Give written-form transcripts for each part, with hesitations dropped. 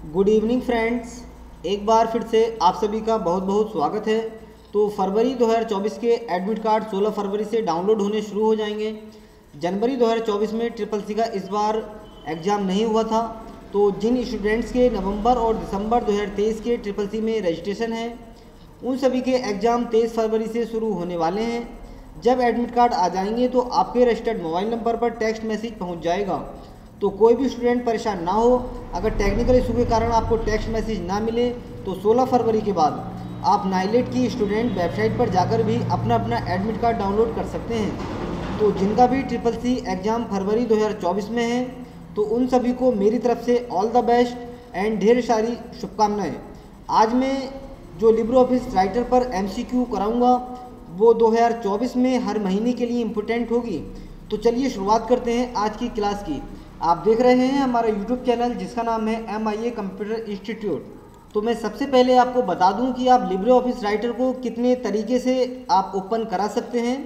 Good evening friends. एक बार फिर से आप सभी का बहुत बहुत स्वागत है। तो फरवरी 2024 के एडमिट कार्ड 16 फरवरी से डाउनलोड होने शुरू हो जाएंगे। जनवरी 2024 में ट्रिपल सी का इस बार एग्ज़ाम नहीं हुआ था, तो जिन स्टूडेंट्स के नवंबर और दिसंबर 2023 के ट्रिपल सी में रजिस्ट्रेशन है उन सभी के एग्ज़ाम 23 फरवरी से शुरू होने वाले हैं। जब एडमिट कार्ड आ जाएंगे तो आपके रजिस्टर्ड मोबाइल नंबर पर टेक्स्ट मैसेज पहुंच जाएगा। तो कोई भी स्टूडेंट परेशान ना हो। अगर टेक्निकल इशू के कारण आपको टेक्स्ट मैसेज ना मिले तो 16 फरवरी के बाद आप नाइलेट की स्टूडेंट वेबसाइट पर जाकर भी अपना एडमिट कार्ड डाउनलोड कर सकते हैं। तो जिनका भी ट्रिपल सी एग्ज़ाम फरवरी 2024 में है तो उन सभी को मेरी तरफ से ऑल द बेस्ट एंड ढेर सारी शुभकामनाएं। आज मैं जो लिब्रे ऑफिस राइटर पर MCQ कराऊंगा वो 2024 में हर महीने के लिए इम्पोर्टेंट होगी। तो चलिए शुरुआत करते हैं आज की क्लास की। आप देख रहे हैं हमारा YouTube चैनल जिसका नाम है MIA कंप्यूटर इंस्टीट्यूट। तो मैं सबसे पहले आपको बता दूं कि आप लिब्रे ऑफिस राइटर को कितने तरीके से आप ओपन करा सकते हैं।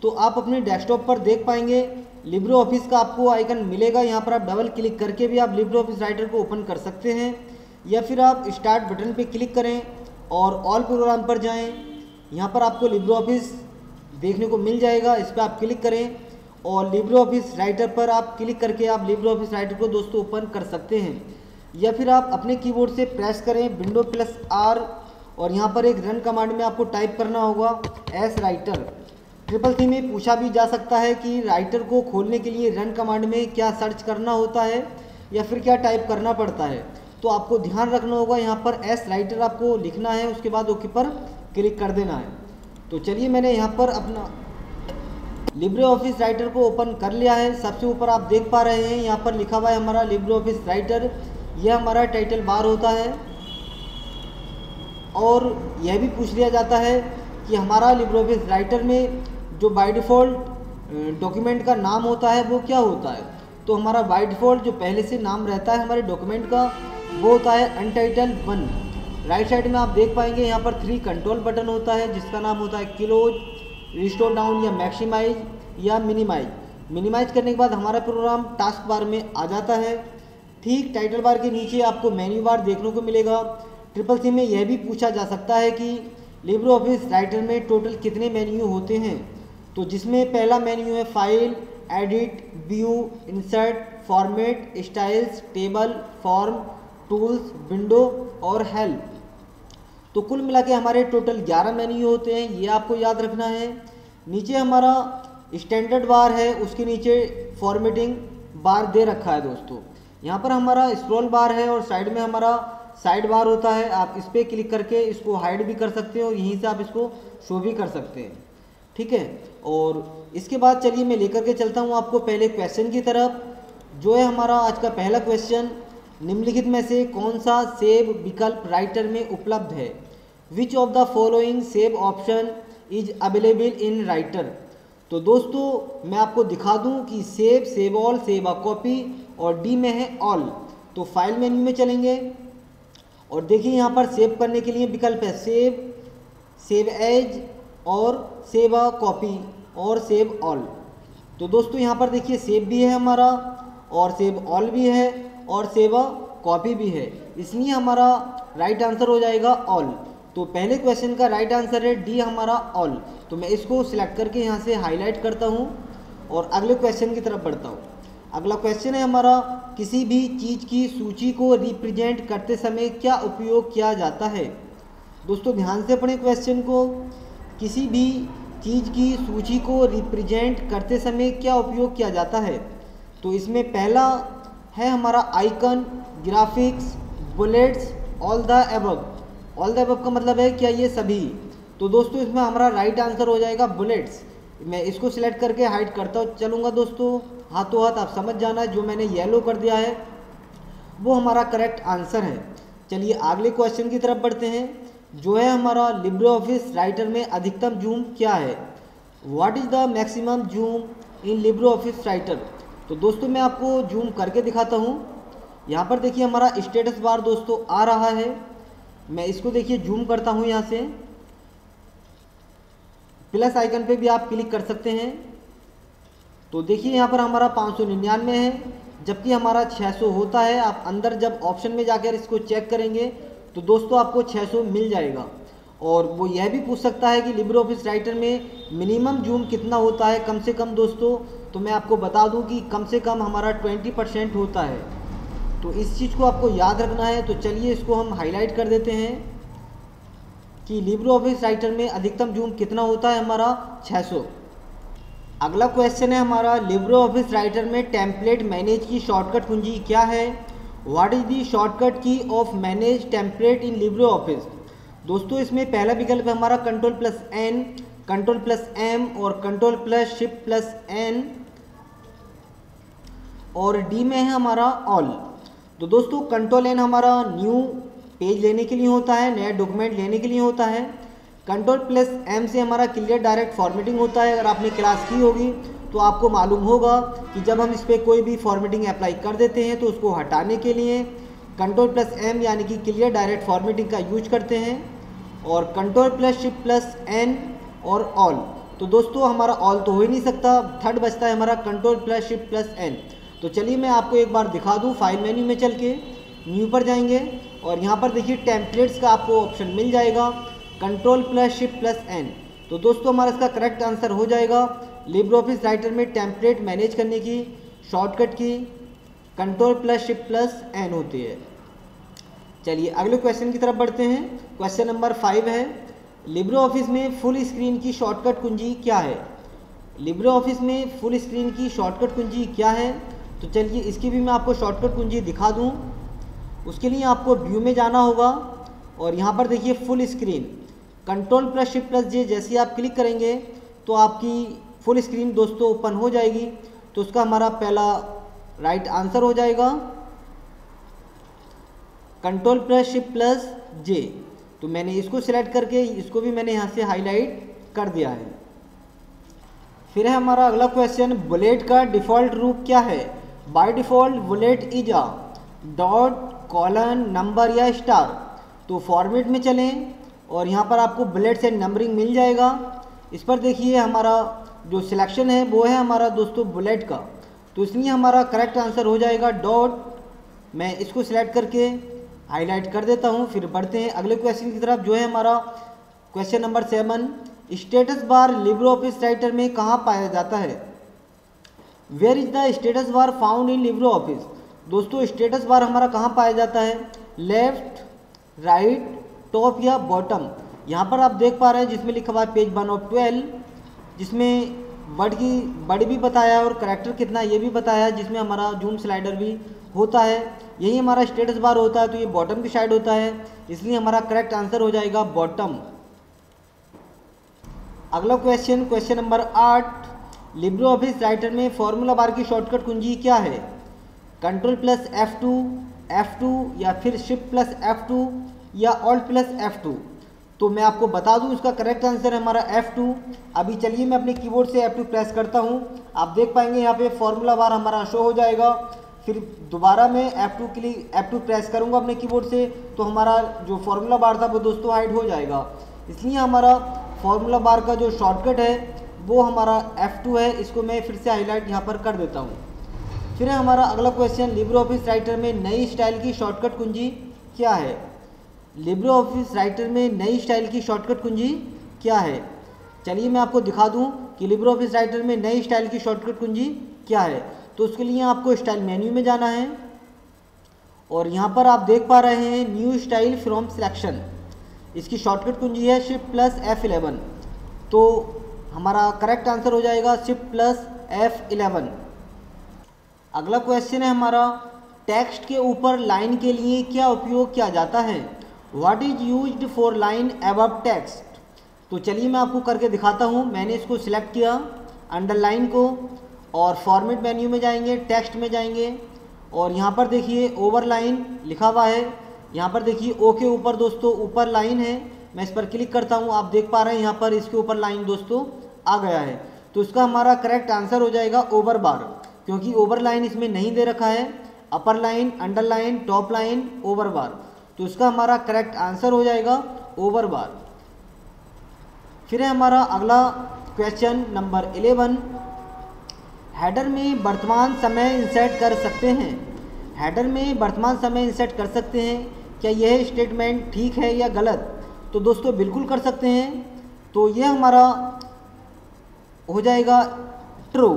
तो आप अपने डेस्कटॉप पर देख पाएंगे लिब्रे ऑफिस का आपको आइकन मिलेगा। यहाँ पर आप डबल क्लिक करके भी आप लिब्रे ऑफिस राइटर को ओपन कर सकते हैं, या फिर आप स्टार्ट बटन पर क्लिक करें और ऑल प्रोग्राम पर जाएँ। यहाँ पर आपको लिब्रे ऑफिस देखने को मिल जाएगा, इस पर आप क्लिक करें और लिब्रे ऑफिस राइटर पर आप क्लिक करके आप लिब्रे ऑफिस राइटर को दोस्तों ओपन कर सकते हैं। या फिर आप अपने कीबोर्ड से प्रेस करें Windows+R और यहाँ पर एक रन कमांड में आपको टाइप करना होगा एस राइटर। ट्रिपल सी में पूछा भी जा सकता है कि राइटर को खोलने के लिए रन कमांड में क्या सर्च करना होता है या फिर क्या टाइप करना पड़ता है। तो आपको ध्यान रखना होगा, यहाँ पर एस राइटर आपको लिखना है, उसके बाद ओके पर क्लिक कर देना है। तो चलिए मैंने यहाँ पर अपना लिब्रे ऑफिस राइटर को ओपन कर लिया है। सबसे ऊपर आप देख पा रहे हैं यहाँ पर लिखा हुआ है हमारा लिब्रे ऑफिस राइटर। यह हमारा टाइटल बार होता है और यह भी पूछ लिया जाता है कि हमारा लिब्रे ऑफिस राइटर में जो बाय डिफ़ॉल्ट डॉक्यूमेंट का नाम होता है वो क्या होता है। तो हमारा बाय डिफ़ॉल्ट जो पहले से नाम रहता है हमारे डॉक्यूमेंट का वो होता है अनटाइटल 1। राइट साइड में आप देख पाएंगे यहाँ पर 3 कंट्रोल बटन होता है जिसका नाम होता है क्लोज, रिस्टोर डाउन या मैक्सिमाइज या मिनिमाइज। मिनिमाइज करने के बाद हमारा प्रोग्राम टास्क बार में आ जाता है। ठीक टाइटल बार के नीचे आपको मेन्यू बार देखने को मिलेगा। ट्रिपल सी में यह भी पूछा जा सकता है कि लिब्रे ऑफिस राइटर में टोटल कितने मेन्यू होते हैं। तो जिसमें पहला मेन्यू है file, edit, view, insert, format, styles, table, form, tools, window और हेल्प। तो कुल मिला के हमारे टोटल 11 मेन्यू होते हैं, ये आपको याद रखना है। नीचे हमारा स्टैंडर्ड बार है, उसके नीचे फॉर्मेटिंग बार दे रखा है दोस्तों। यहाँ पर हमारा स्क्रॉल बार है और साइड में हमारा साइड बार होता है। आप इस पर क्लिक करके इसको हाइड भी कर सकते हो और यहीं से आप इसको शो भी कर सकते हैं, ठीक है। और इसके बाद चलिए मैं लेकर के चलता हूँ आपको पहले क्वेश्चन की तरफ, जो है हमारा आज का पहला क्वेश्चन। निम्नलिखित में से कौन सा सेव विकल्प राइटर में उपलब्ध है? विच of the following save option is available in writer? तो दोस्तों मैं आपको दिखा दूं कि save, save all, save a copy और डी में है ऑल। तो फाइल मेन्यू में चलेंगे और देखिए यहाँ पर सेव करने के लिए विकल्प है सेव, सेव एज और सेव अ कॉपी और सेव ऑल। तो दोस्तों यहाँ पर देखिए सेव भी है हमारा और सेव ऑल भी है और सेव अ कॉपी भी है, इसलिए हमारा राइट आंसर हो जाएगा ऑल। तो पहले क्वेश्चन का राइट आंसर है डी हमारा ऑल। तो मैं इसको सिलेक्ट करके यहाँ से हाईलाइट करता हूँ और अगले क्वेश्चन की तरफ बढ़ता हूँ। अगला क्वेश्चन है हमारा, किसी भी चीज़ की सूची को रिप्रेजेंट करते समय क्या उपयोग किया जाता है? दोस्तों ध्यान से पढ़ें क्वेश्चन को। किसी भी चीज़ की सूची को रिप्रेजेंट करते समय क्या उपयोग किया जाता है? तो इसमें पहला है हमारा icon, graphics, bullets, all the above. All the above का मतलब है क्या ये सभी। तो दोस्तों इसमें हमारा राइट आंसर हो जाएगा बुलेट्स। मैं इसको सिलेक्ट करके हाइड करता चलूँगा दोस्तों, हाथों हाथ आप समझ जाना। जो मैंने येलो कर दिया है वो हमारा करेक्ट आंसर है। चलिए अगले क्वेश्चन की तरफ बढ़ते हैं, जो है हमारा लिब्रे ऑफिस राइटर में अधिकतम जूम क्या है? What is the maximum zoom in Libre office writer? तो दोस्तों मैं आपको जूम करके दिखाता हूँ। यहाँ पर देखिए हमारा स्टेटस बार दोस्तों आ रहा है। मैं इसको देखिए जूम करता हूँ, यहाँ से प्लस आइकन पे भी आप क्लिक कर सकते हैं। तो देखिए यहाँ पर हमारा 599 है, जबकि हमारा 600 होता है। आप अंदर जब ऑप्शन में जाकर इसको चेक करेंगे तो दोस्तों आपको 600 मिल जाएगा। और वो यह भी पूछ सकता है कि लिब्रे ऑफिस राइटर में मिनिमम जूम कितना होता है कम से कम दोस्तों, तो मैं आपको बता दूं कि कम से कम हमारा 20% होता है। तो इस चीज़ को आपको याद रखना है। तो चलिए इसको हम हाईलाइट कर देते हैं कि लिब्रे ऑफिस राइटर में अधिकतम जूम कितना होता है, हमारा 600। अगला क्वेश्चन है हमारा, लिब्रे ऑफिस राइटर में टेम्पलेट मैनेज की शॉर्टकट कुंजी क्या है? व्हाट इज दी शॉर्टकट की of manage template in LibreOffice? दोस्तों इसमें पहला विकल्प है हमारा Ctrl+N, Ctrl+M और Ctrl+Shift+N, और डी में है हमारा ऑल। तो दोस्तों Ctrl+N हमारा न्यू पेज लेने के लिए होता है, नया डॉक्यूमेंट लेने के लिए होता है। Ctrl+M से हमारा क्लियर डायरेक्ट फॉर्मेटिंग होता है। अगर आपने क्लास की होगी तो आपको मालूम होगा कि जब हम इस पर कोई भी फॉर्मेटिंग अप्लाई कर देते हैं तो उसको हटाने के लिए Ctrl+M यानी कि क्लियर डायरेक्ट फॉर्मेटिंग का यूज करते हैं, और Ctrl+Shift+N और ऑल। तो दोस्तों हमारा ऑल तो हो ही नहीं सकता, थर्ड बचता है हमारा Ctrl+Shift+N। तो चलिए मैं आपको एक बार दिखा दूं। फाइल मेन्यू में चल के न्यू पर जाएंगे और यहाँ पर देखिए टेम्पलेट्स का आपको ऑप्शन मिल जाएगा Ctrl+Shift+N। तो दोस्तों हमारा इसका करेक्ट आंसर हो जाएगा लिब्रे ऑफिस राइटर में टेम्पलेट मैनेज करने की शॉर्टकट की Ctrl+Shift+N होती है। चलिए अगले क्वेश्चन की तरफ बढ़ते हैं। क्वेश्चन नंबर 5 है, लिब्रे ऑफिस में फुल स्क्रीन की शॉर्टकट कुंजी क्या है? लिब्रे ऑफिस में फुल स्क्रीन की शॉर्टकट कुंजी क्या है? तो चलिए इसकी भी मैं आपको शॉर्टकट कुंजी दिखा दूं। उसके लिए आपको व्यू में जाना होगा और यहाँ पर देखिए फुल स्क्रीन, Ctrl+Shift+J जैसे आप क्लिक करेंगे तो आपकी फुल स्क्रीन दोस्तों ओपन हो जाएगी। तो उसका हमारा पहला राइट आंसर हो जाएगा Ctrl+Shift+J। तो मैंने इसको सिलेक्ट करके इसको भी मैंने यहाँ से हाईलाइट कर दिया है। फिर है हमारा अगला क्वेश्चन, बुलेट का डिफ़ॉल्ट रूप क्या है? By default bullet is a dot, colon, number या स्टार। तो फॉर्मेट में चलें और यहाँ पर आपको बुलेट से नंबरिंग मिल जाएगा। इस पर देखिए हमारा जो सिलेक्शन है वो है हमारा दोस्तों बुलेट का, तो इसलिए हमारा करेक्ट आंसर हो जाएगा डॉट। मैं इसको सिलेक्ट करके हाईलाइट कर देता हूँ। फिर बढ़ते हैं अगले क्वेश्चन की तरफ, जो है हमारा question number 7, status bar Libre office writer में कहाँ पाया जाता है? Where is the status bar found in LibreOffice? दोस्तों स्टेटस बार हमारा कहाँ पाया जाता है? लेफ्ट, राइट, टॉप या बॉटम? यहाँ पर आप देख पा रहे हैं जिसमें लिखा हुआ है पेज 1 of 12, जिसमें वर्ड भी बताया है और करैक्टर कितना ये भी बताया है, जिसमें हमारा जूम स्लाइडर भी होता है। यही हमारा स्टेटस बार होता है, तो ये बॉटम की साइड होता है, इसलिए हमारा करेक्ट आंसर हो जाएगा बॉटम। अगला question, question number 8, Libre office writer में फॉर्मूला बार की शॉर्टकट कुंजी क्या है? Ctrl+F2, F2 या फिर Shift+F2 या Alt+F2? तो मैं आपको बता दूं इसका करेक्ट आंसर है हमारा F2। अभी चलिए मैं अपने कीबोर्ड से F2 प्रेस करता हूं, आप देख पाएंगे यहाँ पे फॉर्मूला बार हमारा शो हो जाएगा। फिर दोबारा मैं F2 प्रेस करूंगा अपने कीबोर्ड से, तो हमारा जो फॉर्मूला बार था वो दोस्तों हाइड हो जाएगा। इसलिए हमारा फॉर्मूला बार का जो शॉर्टकट है वो हमारा F2 है। इसको मैं फिर से हाईलाइट यहाँ पर कर देता हूँ। फिर है हमारा अगला क्वेश्चन, लिब्रे ऑफिस राइटर में नई स्टाइल की शॉर्टकट कुंजी क्या है? लिब्रे ऑफिस राइटर में नई स्टाइल की शॉर्टकट कुंजी क्या है? चलिए मैं आपको दिखा दूं कि लिब्रे ऑफिस राइटर में नई स्टाइल की शॉर्टकट कुंजी क्या है। तो उसके लिए आपको स्टाइल मेन्यू में जाना है और यहाँ पर आप देख पा रहे हैं न्यू स्टाइल फ्रॉम सिलेक्शन। इसकी शॉर्टकट कुंजी है Shift+F11। तो हमारा करेक्ट आंसर हो जाएगा Shift+F11। अगला क्वेश्चन है हमारा, टेक्स्ट के ऊपर लाइन के लिए क्या उपयोग किया जाता है? What is used for line above text? तो चलिए मैं आपको करके दिखाता हूँ। मैंने इसको सिलेक्ट किया अंडरलाइन को और फॉर्मेट मेन्यू में जाएंगे, टेक्स्ट में जाएंगे और यहाँ पर देखिए ओवरलाइन लिखा हुआ है। यहाँ पर देखिए ओ के ऊपर दोस्तों ऊपर लाइन है, मैं इस पर क्लिक करता हूँ, आप देख पा रहे हैं यहाँ पर इसके ऊपर लाइन दोस्तों आ गया है। तो इसका हमारा करेक्ट आंसर हो जाएगा ओवर बार, क्योंकि ओवर लाइन इसमें नहीं दे रखा है। Upper line, underline, top line, over bar, तो इसका हमारा करेक्ट आंसर हो जाएगा ओवर बार। फिर है हमारा अगला क्वेश्चन नंबर 11, हेडर में वर्तमान समय इंसर्ट कर सकते हैं। हेडर में वर्तमान समय इंसर्ट कर सकते हैं। क्या यह स्टेटमेंट ठीक है या गलत? तो दोस्तों बिल्कुल कर सकते हैं। तो यह हमारा हो जाएगा ट्रू।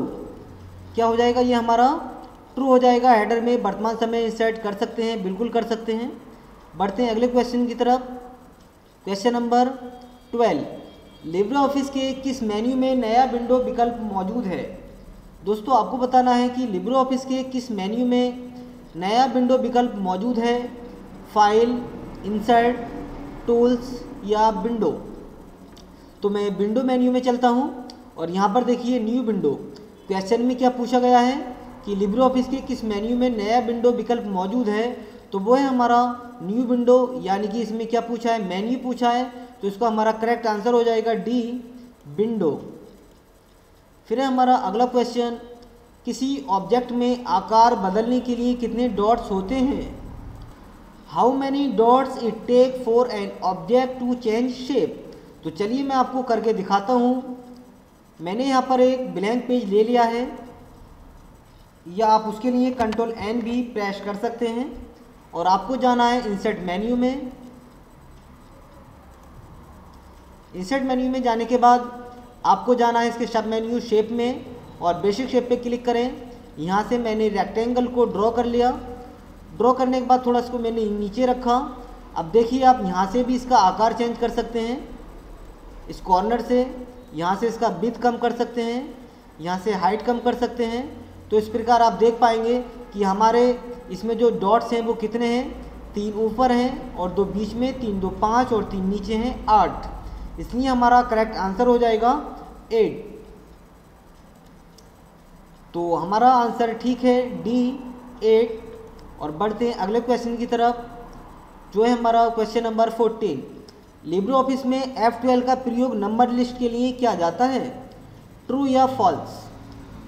क्या हो जाएगा? ये हमारा ट्रू हो जाएगा। हेडर में वर्तमान समय इंसर्ट कर सकते हैं, बिल्कुल कर सकते हैं। बढ़ते हैं अगले क्वेश्चन की तरफ। क्वेश्चन नंबर 12, लिब्रे ऑफिस के किस मेन्यू में नया विंडो विकल्प मौजूद है? दोस्तों आपको बताना है कि लिब्रे ऑफिस के किस मेन्यू में नया विंडो विकल्प मौजूद है। फाइल, इंसर्ट, टूल्स या विंडो। तो मैं विंडो मेन्यू में चलता हूं और यहां पर देखिए न्यू विंडो। क्वेश्चन में क्या पूछा गया है कि लिब्रे ऑफिस के किस मेन्यू में नया विंडो विकल्प मौजूद है, तो वो है हमारा न्यू विंडो, यानी कि इसमें क्या पूछा है? मेन्यू पूछा है। तो इसका हमारा करेक्ट आंसर हो जाएगा डी, विंडो। फिर है हमारा अगला क्वेश्चन, किसी ऑब्जेक्ट में आकार बदलने के लिए कितने डॉट्स होते हैं? How many dots it take for an object to change shape? तो चलिए मैं आपको करके दिखाता हूँ। मैंने यहाँ पर एक ब्लैंक पेज ले लिया है, या आप उसके लिए कंट्रोल एन भी प्रेस कर सकते हैं और आपको जाना है इंसर्ट मेन्यू में। इंसर्ट मेन्यू में जाने के बाद आपको जाना है इसके सब मेन्यू शेप में और बेसिक शेप पे क्लिक करें। यहाँ से मैंने रेक्टेंगल को ड्रॉ कर लिया। ड्रॉ करने के बाद थोड़ा इसको मैंने नीचे रखा। अब देखिए आप यहाँ से भी इसका आकार चेंज कर सकते हैं। इस कॉर्नर से यहाँ से इसका विड्थ कम कर सकते हैं, यहाँ से हाइट कम कर सकते हैं। तो इस प्रकार आप देख पाएंगे कि हमारे इसमें जो डॉट्स हैं वो कितने हैं? 3 ऊपर हैं और 2 बीच में, 3 2 5 और 3 नीचे हैं 8। इसलिए हमारा करेक्ट आंसर हो जाएगा 8। तो हमारा आंसर ठीक है डी, 8। और बढ़ते हैं अगले क्वेश्चन की तरफ, जो है हमारा क्वेश्चन नंबर 14। लिब्रे ऑफिस में F12 का प्रयोग नंबर लिस्ट के लिए किया जाता है, ट्रू या फॉल्स?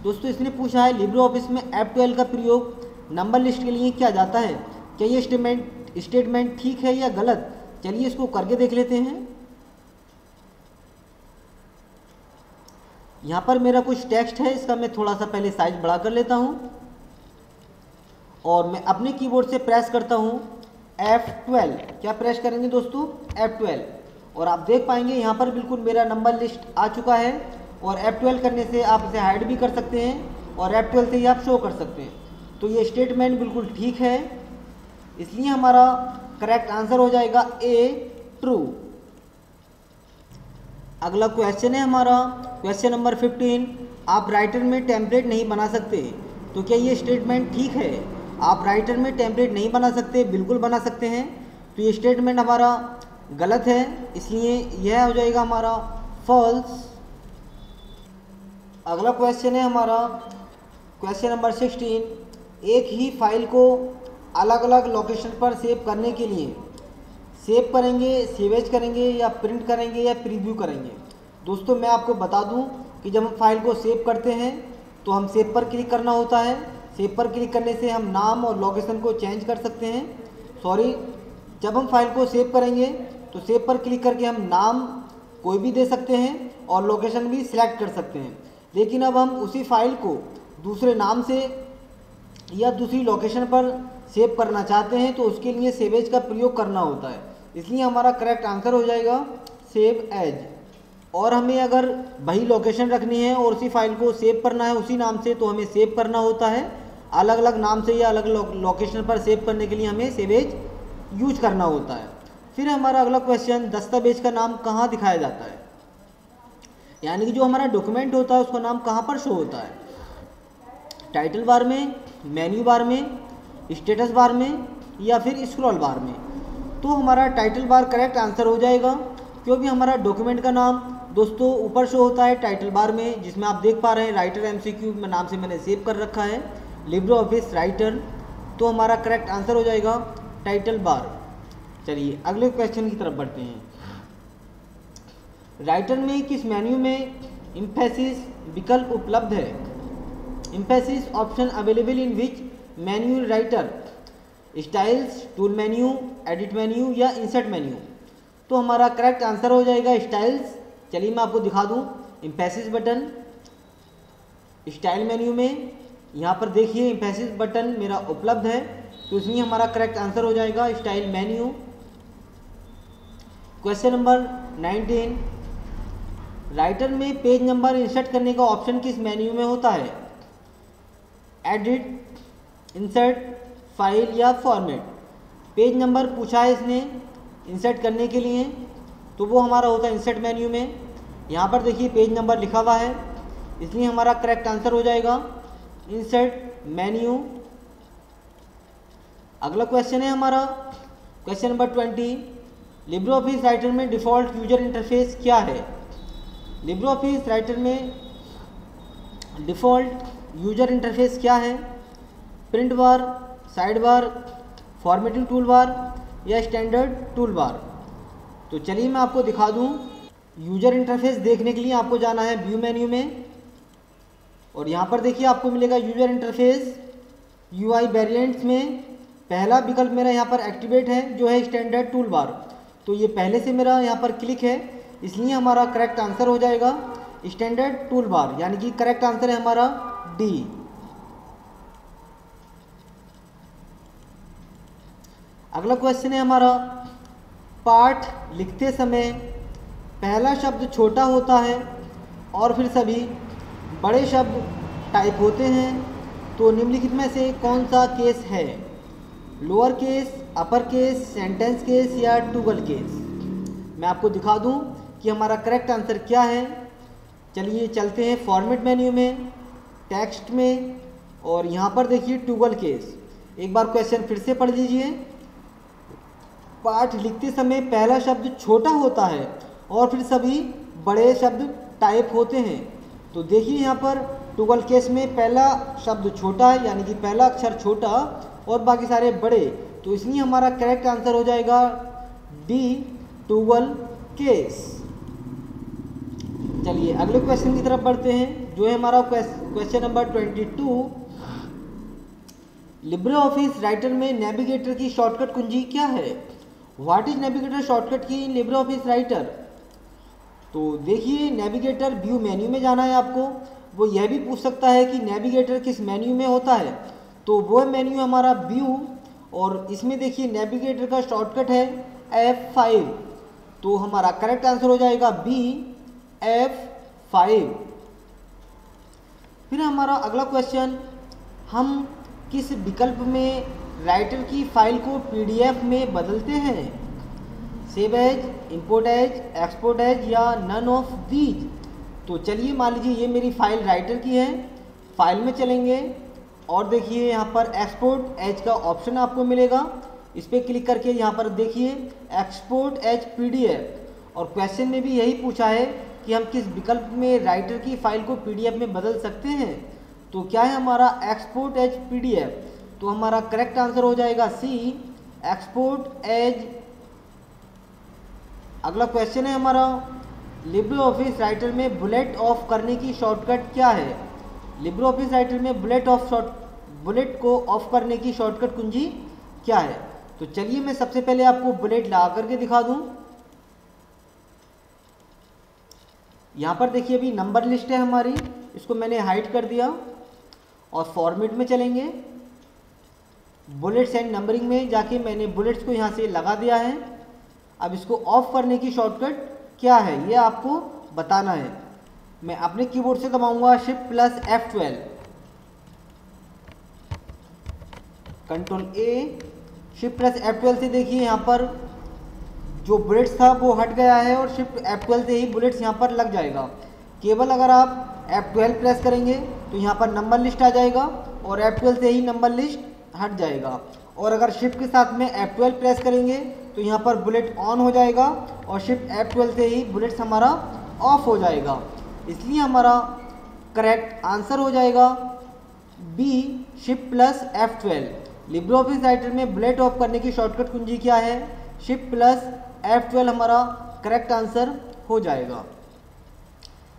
दोस्तों इसने पूछा है लिब्रे ऑफिस में F12 का प्रयोग नंबर लिस्ट के लिए किया जाता है। क्या ये स्टेटमेंट ठीक है या गलत? चलिए इसको करके देख लेते हैं। यहाँ पर मेरा कुछ टेक्स्ट है, इसका मैं थोड़ा सा पहले साइज बढ़ा कर लेता हूँ और मैं अपने कीबोर्ड से प्रेस करता हूँ F12। क्या प्रेस करेंगे दोस्तों? F12। और आप देख पाएंगे यहाँ पर बिल्कुल मेरा नंबर लिस्ट आ चुका है। और F12 करने से आप इसे हाइड भी कर सकते हैं और F12 से ही आप शो कर सकते हैं। तो ये स्टेटमेंट बिल्कुल ठीक है, इसलिए हमारा करेक्ट आंसर हो जाएगा ए, ट्रू। अगला क्वेश्चन है हमारा क्वेश्चन नंबर 15। आप राइटर में टेम्पलेट नहीं बना सकते, तो क्या ये स्टेटमेंट ठीक है? आप राइटर में टेम्पलेट नहीं बना सकते, बिल्कुल बना सकते हैं। तो ये स्टेटमेंट हमारा गलत है, इसलिए यह हो जाएगा हमारा फॉल्स। अगला क्वेश्चन है हमारा क्वेश्चन नंबर 16। एक ही फाइल को अलग अलग लोकेशन पर सेव करने के लिए सेव करेंगे, सेव एज करेंगे या प्रिंट करेंगे या प्रीव्यू करेंगे? दोस्तों मैं आपको बता दूं कि जब हम फाइल को सेव करते हैं तो हम सेव पर क्लिक करना होता है। सेव पर क्लिक करने से हम नाम और लोकेशन को चेंज कर सकते हैं। जब हम फाइल को सेव करेंगे तो सेव पर क्लिक करके हम नाम कोई भी दे सकते हैं और लोकेशन भी सिलेक्ट कर सकते हैं। लेकिन अब हम उसी फाइल को दूसरे नाम से या दूसरी लोकेशन पर सेव करना चाहते हैं तो उसके लिए सेव एज का प्रयोग करना होता है। इसलिए हमारा करेक्ट आंसर हो जाएगा सेव एज। और हमें अगर वही लोकेशन रखनी है और उसी फाइल को सेव करना है उसी नाम से, तो हमें सेव करना होता है अलग अलग नाम से या अलग लोकेशन पर सेव करने के लिए हमें सेव एज यूज करना होता है। फिर हमारा अगला क्वेश्चन, दस्तावेज का नाम कहाँ दिखाया जाता है? यानी कि जो हमारा डॉक्यूमेंट होता है उसका नाम कहाँ पर शो होता है? टाइटल बार में, मेन्यू बार में, स्टेटस बार में या फिर स्क्रॉल बार में? तो हमारा टाइटल बार करेक्ट आंसर हो जाएगा, क्योंकि हमारा डॉक्यूमेंट का नाम दोस्तों ऊपर शो होता है टाइटल बार में, जिसमें आप देख पा रहे हैं राइटर MCQ में नाम से मैंने सेव कर रखा है, लिब्रे ऑफिस राइटर। तो हमारा करेक्ट आंसर हो जाएगा टाइटल बार। चलिए अगले क्वेश्चन की तरफ बढ़ते हैं। राइटर में किस मेन्यू में एम्फेसिस विकल्प उपलब्ध है? Emphasis option available in which menu writer? Styles, tool menu, edit menu या इंसर्ट मेन्यू? तो हमारा करेक्ट आंसर हो जाएगा स्टाइल्स। चलिए मैं आपको दिखा दूं एम्फेसिस बटन। स्टाइल मेन्यू में यहाँ पर देखिए एम्फेसिस बटन मेरा उपलब्ध है, तो इसलिए हमारा करेक्ट आंसर हो जाएगा style menu. Question number 19, writer में पेज नंबर इंसर्ट करने का ऑप्शन किस मेन्यू में होता है? एडिट, इंसर्ट, फाइल या फॉर्मेट। पेज नंबर पूछा है इसने इंसर्ट करने के लिए, तो वो हमारा होता है इंसर्ट मेन्यू में। यहाँ पर देखिए पेज नंबर लिखा हुआ है, इसलिए हमारा करेक्ट आंसर हो जाएगा इंसर्ट मेन्यू। अगला क्वेश्चन है हमारा question number 20, Libre office writer में डिफ़ॉल्ट यूजर इंटरफेस क्या है? लिब्रे ऑफिस राइटर में डिफ़ॉल्ट यूजर इंटरफेस क्या है? Print bar, sidebar, formatting toolbar या स्टैंडर्ड टूल बार। तो चलिए मैं आपको दिखा दूं। यूजर इंटरफेस देखने के लिए आपको जाना है व्यू मेन्यू में, और यहाँ पर देखिए आपको मिलेगा यूजर इंटरफेस यूआई वेरिएंट्स में पहला विकल्प मेरा यहाँ पर एक्टिवेट है जो है स्टैंडर्ड टूल बार। तो ये पहले से मेरा यहाँ पर क्लिक है, इसलिए हमारा करेक्ट आंसर हो जाएगा स्टैंडर्ड टूल बार, यानी कि करेक्ट आंसर है हमारा डी। अगला क्वेश्चन है हमारा, पाठ लिखते समय पहला शब्द छोटा होता है और फिर सभी बड़े शब्द टाइप होते हैं, तो निम्नलिखित में से कौन सा केस है? Lower case, upper case, sentence case या टूगल केस? मैं आपको दिखा दूं कि हमारा करेक्ट आंसर क्या है। चलिए चलते हैं फॉर्मेट मेन्यू में, टेक्स्ट में, और यहाँ पर देखिए टूगल केस। एक बार क्वेश्चन फिर से पढ़ लीजिए। पाठ लिखते समय पहला शब्द छोटा होता है और फिर सभी बड़े शब्द टाइप होते हैं, तो देखिए यहाँ पर टूगल केस में पहला शब्द छोटा है, यानी कि पहला अक्षर छोटा और बाकी सारे बड़े, तो इसलिए हमारा करेक्ट आंसर हो जाएगा डी, टूगल केस। चलिए अगले क्वेश्चन की तरफ बढ़ते हैं, जो है हमारा question number 22, Libre office writer में नेविगेटर की शॉर्टकट कुंजी क्या है? व्हाट इज नेविगेटर शॉर्टकट की इन लिब्रे ऑफिस राइटर? तो देखिए नेविगेटर व्यू मेन्यू में जाना है आपको। वो यह भी पूछ सकता है कि नेविगेटर किस मेन्यू में होता है, तो वो मेन्यू हमारा व्यू, और इसमें देखिए नेविगेटर का शॉर्टकट है F5, तो हमारा करेक्ट आंसर हो जाएगा बी, F5। फिर हमारा अगला क्वेश्चन, हम किस विकल्प में राइटर की फाइल को PDF में बदलते हैं? Save as, import as, export as या नन ऑफ दीज? तो चलिए मान लीजिए ये मेरी फाइल राइटर की है, फाइल में चलेंगे और देखिए यहाँ पर एक्सपोर्ट एज का ऑप्शन आपको मिलेगा, इस पर क्लिक करके यहाँ पर देखिए एक्सपोर्ट एज PDF। और क्वेश्चन में भी यही पूछा है कि हम किस विकल्प में राइटर की फाइल को PDF में बदल सकते हैं, तो क्या है हमारा एक्सपोर्ट एज PDF। तो हमारा करेक्ट आंसर हो जाएगा सी, एक्सपोर्ट एज। अगला क्वेश्चन है हमारा, लिब्रे ऑफिस राइटर में बुलेट ऑफ करने की शॉर्टकट क्या है? लिब्रे ऑफिस राइटर में बुलेट को ऑफ करने की शॉर्टकट कुंजी क्या है? तो चलिए मैं सबसे पहले आपको बुलेट लगा करके दिखा दूं। यहाँ पर देखिए अभी नंबर लिस्ट है हमारी, इसको मैंने हाइड कर दिया और फॉर्मेट में चलेंगे। बुलेट्स एंड नंबरिंग में जाके मैंने बुलेट्स को यहाँ से लगा दिया है। अब इसको ऑफ करने की शॉर्टकट क्या है ये आपको बताना है। मैं अपने कीबोर्ड से दबाऊंगा Shift+ F12, Ctrl A, Shift+ F12 से देखिए यहाँ पर जो बुलेट्स था वो हट गया है और Shift F12 से ही बुलेट्स यहाँ पर लग जाएगा। केवल अगर आप F12 प्रेस करेंगे तो यहाँ पर नंबर लिस्ट आ जाएगा और F12 से ही नंबर लिस्ट हट जाएगा, और अगर शिफ्ट के साथ में F12 प्रेस करेंगे तो यहाँ पर बुलेट ऑन हो जाएगा और शिफ्ट F12 से ही बुलेट्स हमारा ऑफ हो जाएगा। इसलिए हमारा करेक्ट आंसर हो जाएगा B, Shift+ F12। Libre office writer में बुलेट ऑफ करने की शॉर्टकट कुंजी क्या है? Shift+ F12 हमारा करेक्ट आंसर हो जाएगा।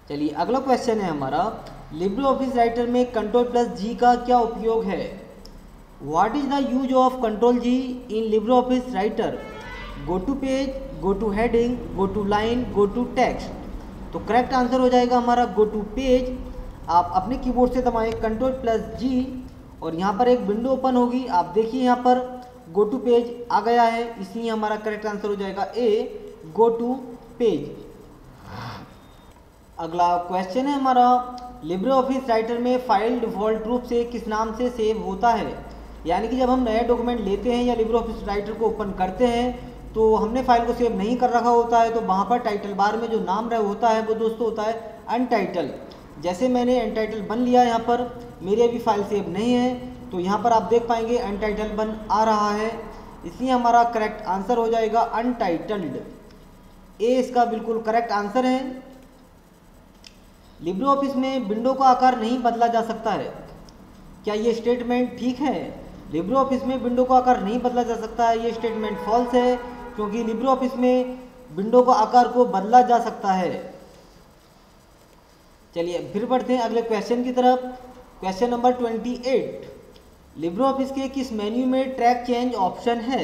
चलिए अगला क्वेश्चन है हमारा, लिब्रे ऑफिस राइटर में Ctrl+G का क्या उपयोग है? What is the use of Ctrl+G in LibreOffice Writer? Go to page, go to heading, go to line, go to text। तो करेक्ट आंसर हो जाएगा हमारा go to page। आप अपने कीबोर्ड से दबाएं Ctrl+G और यहाँ पर एक विंडो ओपन होगी। आप देखिए यहाँ पर गो टू पेज आ गया है, इसलिए हमारा करेक्ट आंसर हो जाएगा ए, गो टू पेज। अगला क्वेश्चन है हमारा, लिब्रे ऑफिस राइटर में फाइल डिफ़ॉल्ट रूप से किस नाम से सेव होता है। यानी कि जब हम नया डॉक्यूमेंट लेते हैं या लिब्रे ऑफिस राइटर को ओपन करते हैं तो हमने फाइल को सेव नहीं कर रखा होता है, तो वहाँ पर टाइटल बार में जो नाम रहा होता है वो दोस्तों होता है अनटाइटल। जैसे मैंने अनटाइटल बन लिया, यहाँ पर मेरी अभी फाइल सेव नहीं है, तो यहाँ पर आप देख पाएंगे अनटाइटल बन आ रहा है, इसलिए हमारा करेक्ट आंसर हो जाएगा अनटाइटल्ड। ए इसका बिल्कुल करेक्ट आंसर है। लिब्रे ऑफिस में विंडो का आकार नहीं बदला जा सकता है, क्या ये स्टेटमेंट ठीक है। लिब्रे ऑफिस में विंडो का आकार नहीं बदला जा सकता है, ये स्टेटमेंट फॉल्स है, क्योंकि लिब्रे ऑफिस में विंडो का आकार को बदला जा सकता है। चलिए फिर बढ़ते हैं अगले क्वेश्चन की तरफ। क्वेश्चन नंबर 28, लिब्रे ऑफिस के किस मेन्यू में ट्रैक चेंज ऑप्शन है।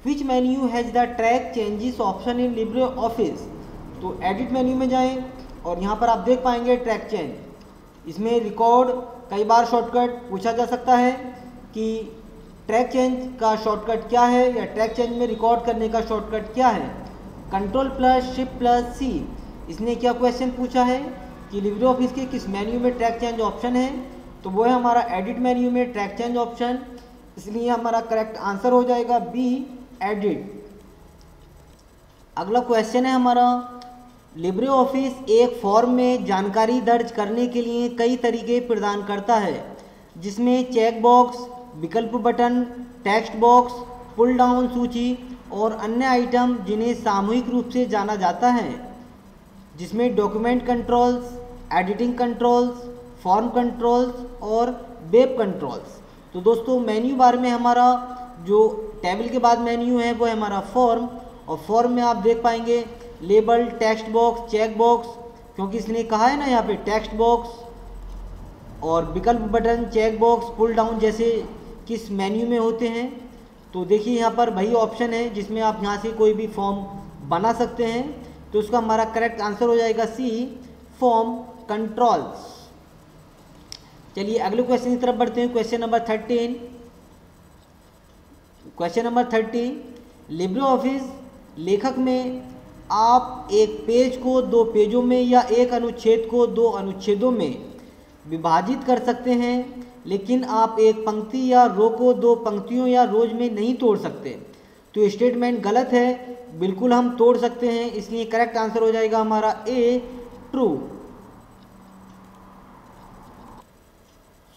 विच menu has the track changes option in Libre office. तो एडिट मेन्यू में जाएं और यहाँ पर आप देख पाएंगे ट्रैक चेंज। इसमें रिकॉर्ड कई बार शॉर्टकट पूछा जा सकता है कि ट्रैक चेंज का शॉर्टकट क्या है, या ट्रैक चेंज में रिकॉर्ड करने का शॉर्टकट क्या है। Ctrl+Shift+C, इसने क्या क्वेश्चन पूछा है कि लिब्रे ऑफिस के किस मेन्यू में ट्रैक चेंज ऑप्शन है, तो वो है हमारा एडिट मेन्यू में ट्रैक चेंज ऑप्शन, इसलिए हमारा करेक्ट आंसर हो जाएगा बी, एडिट। अगला क्वेश्चन है हमारा, लिब्रे ऑफिस एक फॉर्म में जानकारी दर्ज करने के लिए कई तरीके प्रदान करता है, जिसमें चेक बॉक्स, विकल्प button, text box, pull down सूची और अन्य आइटम जिन्हें सामूहिक रूप से जाना जाता है, जिसमें document controls, editing controls, form controls और वेब कंट्रोल्स। तो दोस्तों मेन्यू बार में हमारा जो टेबल के बाद मेन्यू है वो है हमारा फॉर्म, और फॉर्म में आप देख पाएंगे label, text box, check box, क्योंकि इसने कहा है ना यहाँ पे टेक्स्ट बॉक्स और विकल्प button, check box, pull down जैसे किस मेन्यू में होते हैं। तो देखिए यहाँ पर वही ऑप्शन है जिसमें आप यहाँ से कोई भी फॉर्म बना सकते हैं, तो उसका हमारा करेक्ट आंसर हो जाएगा सी, फॉर्म कंट्रोल्स। चलिए अगले क्वेश्चन की तरफ बढ़ते हैं। Question number 13, question number 30, Libre office लेखक में आप एक पेज को दो पेजों में या एक अनुच्छेद को दो अनुच्छेदों में विभाजित कर सकते हैं, लेकिन आप एक पंक्ति या रो को दो पंक्तियों या रोज में नहीं तोड़ सकते। तो ये स्टेटमेंट गलत है, बिल्कुल हम तोड़ सकते हैं, इसलिए करेक्ट आंसर हो जाएगा हमारा ए, ट्रू।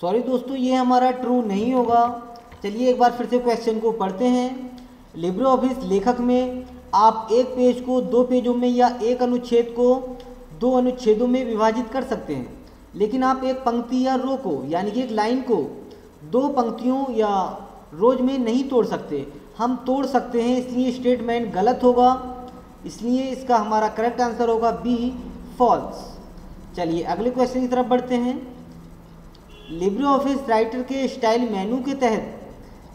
सॉरी दोस्तों, ये हमारा ट्रू नहीं होगा। चलिए एक बार फिर से क्वेश्चन को पढ़ते हैं। लिब्रे ऑफिस लेखक में आप एक पेज को दो पेजों में या एक अनुच्छेद को दो अनुच्छेदों में विभाजित कर सकते हैं, लेकिन आप एक पंक्ति या रो को यानी कि एक लाइन को दो पंक्तियों या रोज में नहीं तोड़ सकते। हम तोड़ सकते हैं, इसलिए स्टेटमेंट गलत होगा, इसलिए इसका हमारा करेक्ट आंसर होगा बी, फॉल्स। चलिए अगले क्वेश्चन की तरफ बढ़ते हैं। लिब्रे ऑफिस राइटर के स्टाइल मेनू के तहत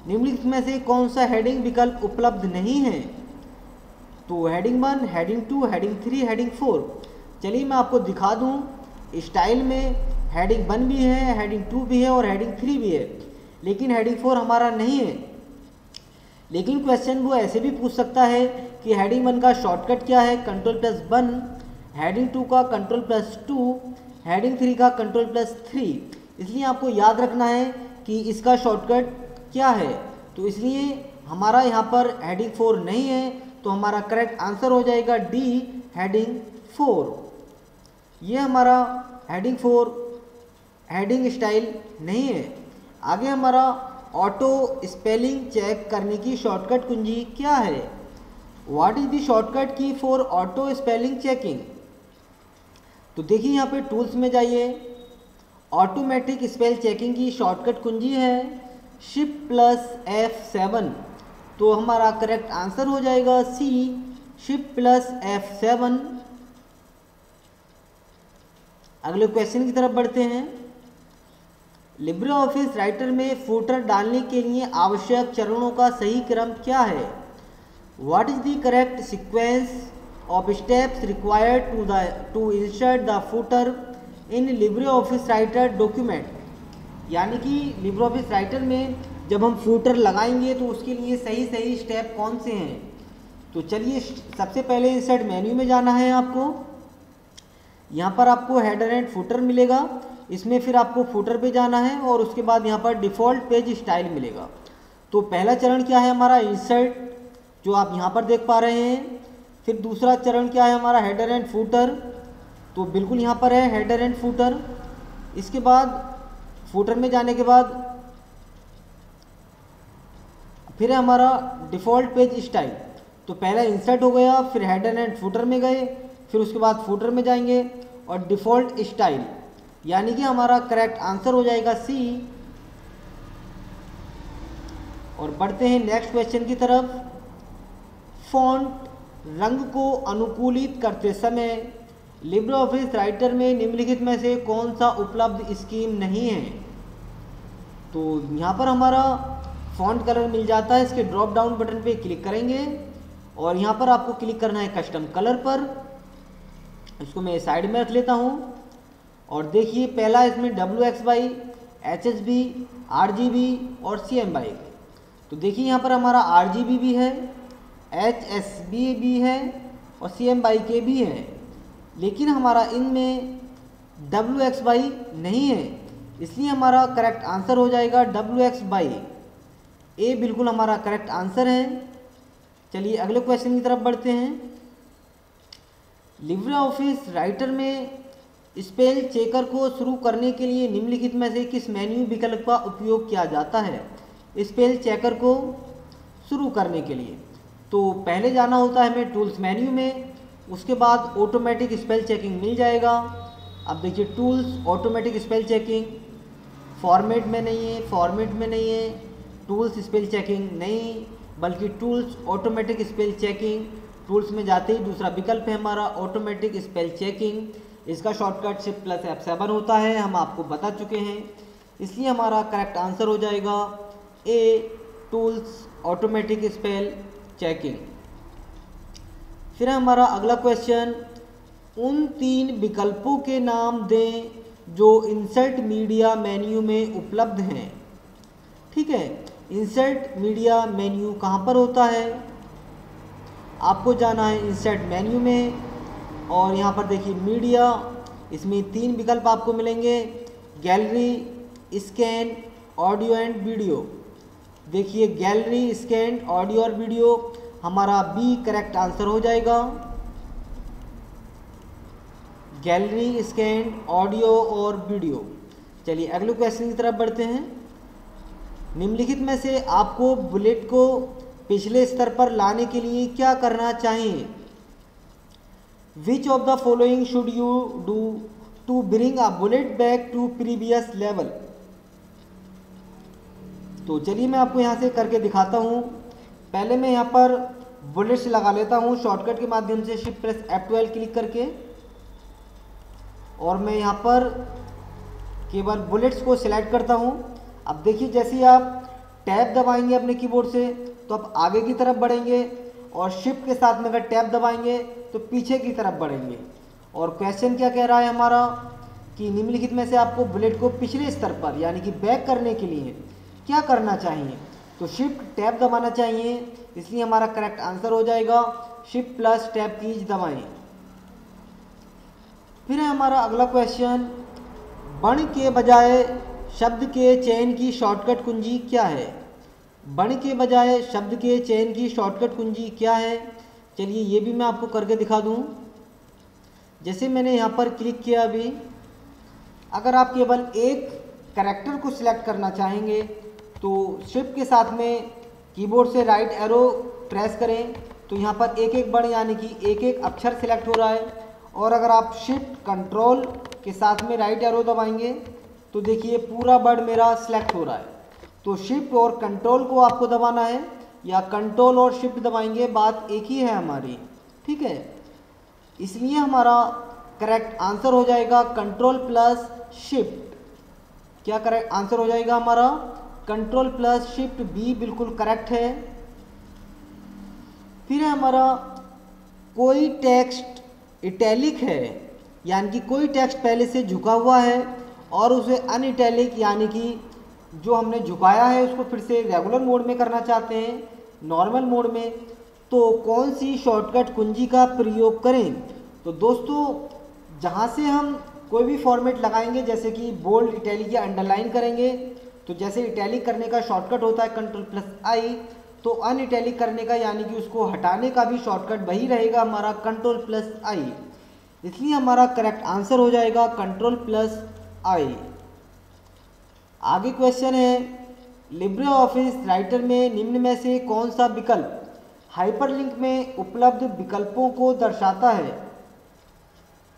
निम्नलिखित में से कौन सा हेडिंग विकल्प उपलब्ध नहीं है। तो हेडिंग 1, हेडिंग 2, हेडिंग 3, हेडिंग 4। चलिए मैं आपको दिखा दूं, स्टाइल में हेडिंग 1 भी है, हेडिंग 2 भी है और हेडिंग 3 भी है, लेकिन हेडिंग 4 हमारा नहीं है। लेकिन क्वेश्चन वो ऐसे भी पूछ सकता है कि हेडिंग 1 का शॉर्टकट क्या है, Ctrl+1, हेडिंग 2 का Ctrl+2, हेडिंग 3 का Ctrl+3। इसलिए आपको याद रखना है कि इसका शॉर्टकट क्या है, तो इसलिए हमारा यहाँ पर हेडिंग 4 नहीं है, तो हमारा करेक्ट आंसर हो जाएगा डी, हेडिंग 4। ये हमारा हेडिंग 4 हेडिंग स्टाइल नहीं है। आगे हमारा ऑटो स्पेलिंग चेक करने की शॉर्टकट कुंजी क्या है। What is the shortcut key for auto spelling checking. तो देखिए यहाँ पे टूल्स में जाइए, ऑटोमेटिक स्पेल चेकिंग की शॉर्टकट कुंजी है Shift+F7। तो हमारा करेक्ट आंसर हो जाएगा सी, Shift+F7। अगले क्वेश्चन की तरफ बढ़ते हैं। लिब्रे ऑफिस राइटर में फुटर डालने के लिए आवश्यक चरणों का सही क्रम क्या है। What is the correct sequence of steps required to insert the footer in Libre office Writer document, यानी कि लिब्रे ऑफिस राइटर में जब हम फूटर लगाएंगे तो उसके लिए सही सही स्टेप कौन से हैं। तो चलिए सबसे पहले इंसर्ट मेन्यू में जाना है आपको। यहाँ पर आपको हेडर एंड फूटर मिलेगा, इसमें फिर आपको फूटर पे जाना है और उसके बाद यहाँ पर डिफ़ॉल्ट पेज स्टाइल मिलेगा। तो पहला चरण क्या है हमारा, इंसर्ट, जो आप यहाँ पर देख पा रहे हैं। फिर दूसरा चरण क्या है हमारा, हेडर एंड फूटर, तो बिल्कुल यहाँ पर है हेडर एंड फूटर। इसके बाद फूटर में जाने के बाद फिर है हमारा डिफ़ॉल्ट पेज स्टाइल। तो पहला इंसर्ट हो गया, फिर हेडर एंड फूटर में गए, फिर उसके बाद फूटर में जाएंगे और डिफ़ॉल्ट स्टाइल, यानी कि हमारा करेक्ट आंसर हो जाएगा सी। और बढ़ते हैं नेक्स्ट क्वेश्चन की तरफ। फॉन्ट रंग को अनुकूलित करते समय लिब्रे ऑफिस राइटर में निम्नलिखित में से कौन सा उपलब्ध स्कीम नहीं है। तो यहाँ पर हमारा फॉन्ट कलर मिल जाता है, इसके ड्रॉप डाउन बटन पे क्लिक करेंगे और यहाँ पर आपको क्लिक करना है कस्टम कलर पर। इसको मैं साइड में रख लेता हूँ और देखिए पहला इसमें WXY, HSB, RGB और CMY। तो देखिए यहाँ पर हमारा RGB भी है, HSB भी है और CMYK भी है, लेकिन हमारा इनमें WXY नहीं है, इसलिए हमारा करेक्ट आंसर हो जाएगा WXY। ए बिल्कुल हमारा करेक्ट आंसर है। चलिए अगले क्वेश्चन की तरफ बढ़ते हैं। लिब्रे ऑफिस राइटर में स्पेल चेकर को शुरू करने के लिए निम्नलिखित में से किस मेन्यू विकल्प का उपयोग किया जाता है स्पेल चेकर को शुरू करने के लिए। तो पहले जाना होता है हमें टूल्स मेन्यू में, उसके बाद ऑटोमेटिक स्पेल चेकिंग मिल जाएगा। अब देखिए tools automatic spell checking, format में नहीं है, फॉर्मेट में नहीं है, टूल्स स्पेल चेकिंग नहीं, बल्कि tools automatic spell checking. Tools में जाते ही दूसरा विकल्प है हमारा ऑटोमेटिक स्पेल चेकिंग। इसका शॉर्टकट Shift+F7 होता है, हम आपको बता चुके हैं, इसलिए हमारा करेक्ट आंसर हो जाएगा ए, टूल्स ऑटोमेटिक स्पेल चेकिंग। फिर हमारा अगला क्वेश्चन, उन 3 विकल्पों के नाम दें जो इंसर्ट मीडिया मेन्यू में उपलब्ध हैं। ठीक है, इंसर्ट मीडिया मेन्यू कहाँ पर होता है, आपको जाना है इंसर्ट मेन्यू में और यहाँ पर देखिए मीडिया, इसमें 3 विकल्प आपको मिलेंगे, gallery, scan, audio and video. देखिए गैलरी, स्कैन, ऑडियो और वीडियो, हमारा बी करेक्ट आंसर हो जाएगा। गैलरी, स्कैन, ऑडियो और वीडियो। चलिए अगले क्वेश्चन की तरफ बढ़ते हैं। निम्नलिखित में से आपको बुलेट को पिछले स्तर पर लाने के लिए क्या करना चाहिए। Which of the following should you do to bring a bullet back to previous level. तो चलिए मैं आपको यहाँ से करके दिखाता हूँ। पहले मैं यहाँ पर बुलेट्स लगा लेता हूँ शॉर्टकट के माध्यम से Shift+F12 क्लिक करके, और मैं यहाँ पर केवल बुलेट्स को सिलेक्ट करता हूँ। अब देखिए जैसे ही आप टैब दबाएंगे अपने कीबोर्ड से तो आप आगे की तरफ बढ़ेंगे और शिफ्ट के साथ में अगर टैब दबाएंगे तो पीछे की तरफ बढ़ेंगे। और क्वेश्चन क्या कह रहा है हमारा कि निम्नलिखित में से आपको बुलेट को पिछले स्तर पर यानी कि बैक करने के लिए क्या करना चाहिए। तो शिफ्ट टैब दबाना चाहिए, इसलिए हमारा करेक्ट आंसर हो जाएगा Shift+Tab कीज दबाएं। फिर है हमारा अगला क्वेश्चन, बण के बजाय शब्द के चयन की शॉर्टकट कुंजी क्या है। बण के बजाय शब्द के चयन की शॉर्टकट कुंजी क्या है। चलिए ये भी मैं आपको करके दिखा दूं। जैसे मैंने यहाँ पर क्लिक किया अभी, अगर आप केवल एक कैरेक्टर को सिलेक्ट करना चाहेंगे तो शिफ्ट के साथ में कीबोर्ड से राइट एरो प्रेस करें तो यहाँ पर एक एक बण यानी कि एक एक अक्षर सिलेक्ट हो रहा है। और अगर आप शिफ्ट कंट्रोल के साथ में राइट एरो दबाएंगे तो देखिए पूरा वर्ड मेरा सिलेक्ट हो रहा है। तो शिफ्ट और कंट्रोल को आपको दबाना है या कंट्रोल और शिफ्ट दबाएंगे, बात एक ही है हमारी। ठीक है, इसलिए हमारा करेक्ट आंसर हो जाएगा Ctrl+Shift। क्या करेक्ट आंसर हो जाएगा हमारा Ctrl+Shift, बी बिल्कुल करेक्ट है। फिर है हमारा कोई टेक्स्ट इटैलिक है यानी कि कोई टेक्स्ट पहले से झुका हुआ है और उसे अनइटैलिक यानी कि जो हमने झुकाया है उसको फिर से रेगुलर मोड में करना चाहते हैं, नॉर्मल मोड में, तो कौन सी शॉर्टकट कुंजी का प्रयोग करें। तो दोस्तों जहाँ से हम कोई भी फॉर्मेट लगाएंगे, जैसे कि बोल्ड, इटैलिक या अंडरलाइन करेंगे, तो जैसे इटैलिक करने का शॉर्टकट होता है Ctrl+I, तो अनइटैलिक करने का यानी कि उसको हटाने का भी शॉर्टकट वही रहेगा हमारा Ctrl+I। इसलिए हमारा करेक्ट आंसर हो जाएगा Ctrl+I। आगे क्वेश्चन है, लिब्रे ऑफिस राइटर में निम्न में से कौन सा विकल्प हाइपरलिंक में उपलब्ध विकल्पों को दर्शाता है।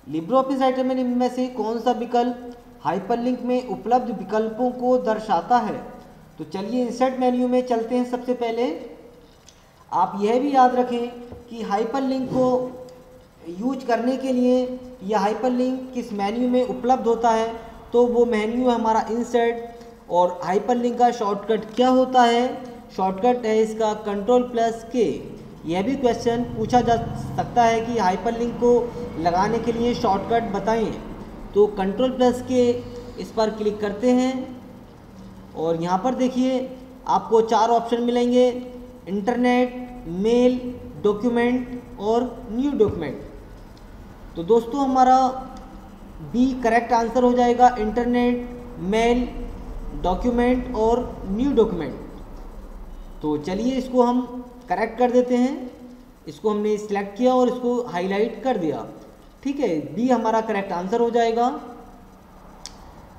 लिब्रे ऑफिस राइटर में निम्न में से कौन सा विकल्प हाइपरलिंक में उपलब्ध विकल्पों को दर्शाता है। तो चलिए इंसर्ट मेन्यू में चलते हैं। सबसे पहले आप यह भी याद रखें कि हाइपरलिंक को यूज करने के लिए यह हाइपरलिंक किस मेन्यू में उपलब्ध होता है, तो वो मेन्यू है हमारा इंसर्ट। और हाइपरलिंक का शॉर्टकट क्या होता है, शॉर्टकट है इसका Ctrl+K। यह भी क्वेश्चन पूछा जा सकता है कि हाइपरलिंक को लगाने के लिए शॉर्टकट बताएं। तो Ctrl+K इस पर क्लिक करते हैं और यहाँ पर देखिए आपको 4 ऑप्शन मिलेंगे, इंटरनेट, मेल, डॉक्यूमेंट और न्यू डॉक्यूमेंट। तो दोस्तों हमारा बी करेक्ट आंसर हो जाएगा, इंटरनेट, मेल, डॉक्यूमेंट और न्यू डॉक्यूमेंट। तो चलिए इसको हम करेक्ट कर देते हैं। इसको हमने सिलेक्ट किया और इसको हाईलाइट कर दिया, ठीक है, बी हमारा करेक्ट आंसर हो जाएगा।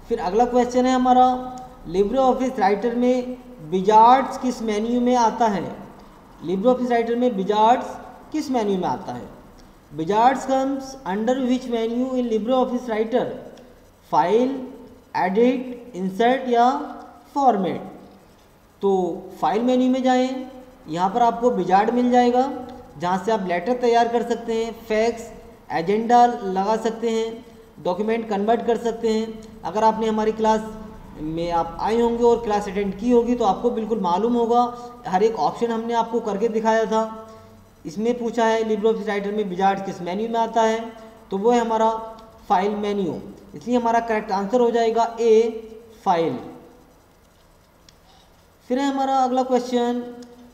फिर अगला क्वेश्चन है हमारा, लिब्रे ऑफिस राइटर में विजार्ड्स किस मेन्यू में आता है। लिब्रे ऑफिस राइटर में विजार्ड्स किस मेन्यू में आता है। Wizards comes under which menu in Libre office writer, file, edit, insert या फॉर्मेट। तो फाइल मेन्यू में जाएं, यहाँ पर आपको विजार्ड मिल जाएगा जहाँ से आप लेटर तैयार कर सकते हैं, फैक्स, एजेंडा लगा सकते हैं, डॉक्यूमेंट कन्वर्ट कर सकते हैं। अगर आपने हमारी क्लास में आप आए होंगे और क्लास अटेंड की होगी तो आपको बिल्कुल मालूम होगा, हर एक ऑप्शन हमने आपको करके दिखाया था। इसमें पूछा है लिब्रे ऑफिस राइटर में विजार्ड किस मेन्यू में आता है, तो वो है हमारा फाइल मेन्यू। इसलिए हमारा करेक्ट आंसर हो जाएगा ए, फाइल। फिर है हमारा अगला क्वेश्चन,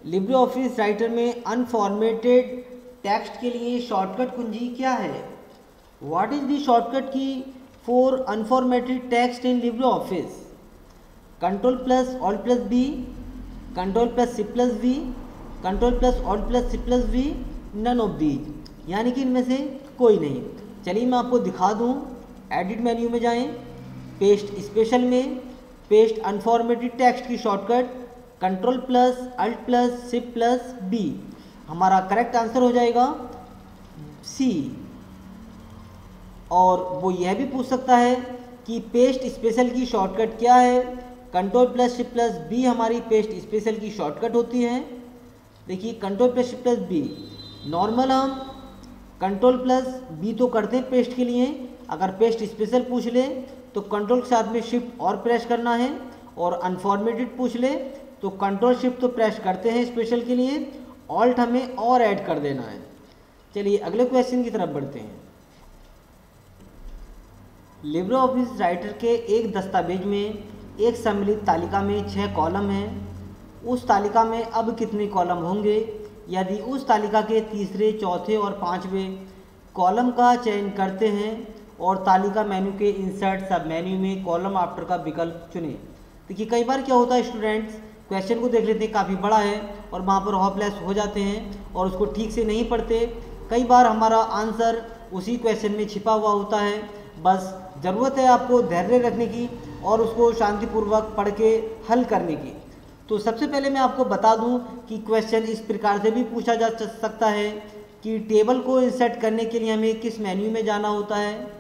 लिब्रे ऑफिस राइटर में अनफॉर्मेटेड टेक्स्ट के लिए शॉर्टकट कुंजी क्या है। What is the shortcut key for unformatted text in LibreOffice. Ctrl+Alt+B, Ctrl+C+V, Ctrl+Alt+C+V, none of these, यानी कि इनमें से कोई नहीं। चलिए मैं आपको दिखा दूं, एडिट मेन्यू में जाएं, पेस्ट स्पेशल में पेस्ट अनफॉर्मेटेड टेक्स्ट की शॉर्टकट Ctrl+Alt+C+B, हमारा करेक्ट आंसर हो जाएगा सी। और वो यह भी पूछ सकता है कि पेस्ट स्पेशल की शॉर्टकट क्या है। Ctrl+C+B हमारी पेस्ट स्पेशल की शॉर्टकट होती है। देखिए Ctrl+C+B, नॉर्मल हम Ctrl+B तो करते हैं पेस्ट के लिए, अगर पेस्ट स्पेशल पूछ ले तो कंट्रोल के साथ में शिफ्ट और प्रेस करना है, और अनफॉर्मेटेड पूछ ले तो कंट्रोल शिफ्ट तो प्रेस करते हैं स्पेशल के लिए, ऑल्ट हमें और ऐड कर देना है। चलिए अगले क्वेश्चन की तरफ बढ़ते हैं। लिब्रे ऑफिस राइटर के एक दस्तावेज में एक सम्मिलित तालिका में 6 कॉलम हैं। उस तालिका में अब कितने कॉलम होंगे यदि उस तालिका के तीसरे, चौथे और 5वें कॉलम का चयन करते हैं और तालिका मेन्यू के इंसर्ट सब मेन्यू में कॉलम आफ्टर का विकल्प चुनें। देखिए कई बार क्या होता है, स्टूडेंट्स क्वेश्चन को देख लेते हैं काफ़ी बड़ा है और वहाँ पर होपलेस हो जाते हैं और उसको ठीक से नहीं पढ़ते। कई बार हमारा आंसर उसी क्वेश्चन में छिपा हुआ होता है। बस ज़रूरत है आपको धैर्य रखने की और उसको शांतिपूर्वक पढ़ के हल करने की। तो सबसे पहले मैं आपको बता दूं कि क्वेश्चन इस प्रकार से भी पूछा जा सकता है कि टेबल को इंसर्ट करने के लिए हमें किस मेन्यू में जाना होता है।